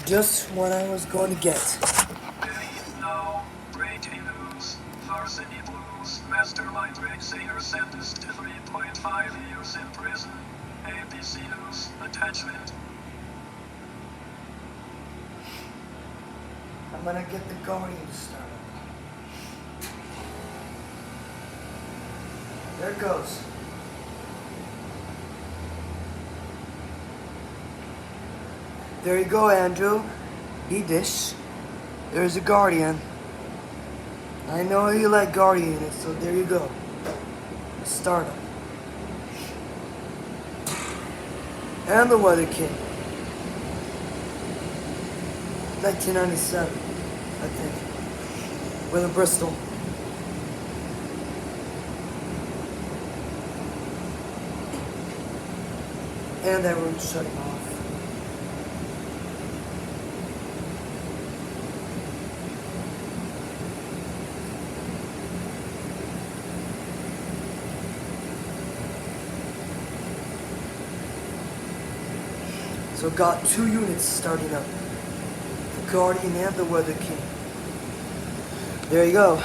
Just what I was going to get. Now, breaking news. Varsity Blues, Mastermind Rick Singer sentenced to 3.5 years in prison. ABC News, attachment. I'm gonna get the Guardian started. There it goes. There you go, Andrew. Eat this. There's a Guardian. I know you like Guardian in it, so there you go. Startup. And the Weather King. 1997, I think. With a Bristol. And that room's shutting off. So got 2 units starting up. The Guardian and the Weather King. There you go.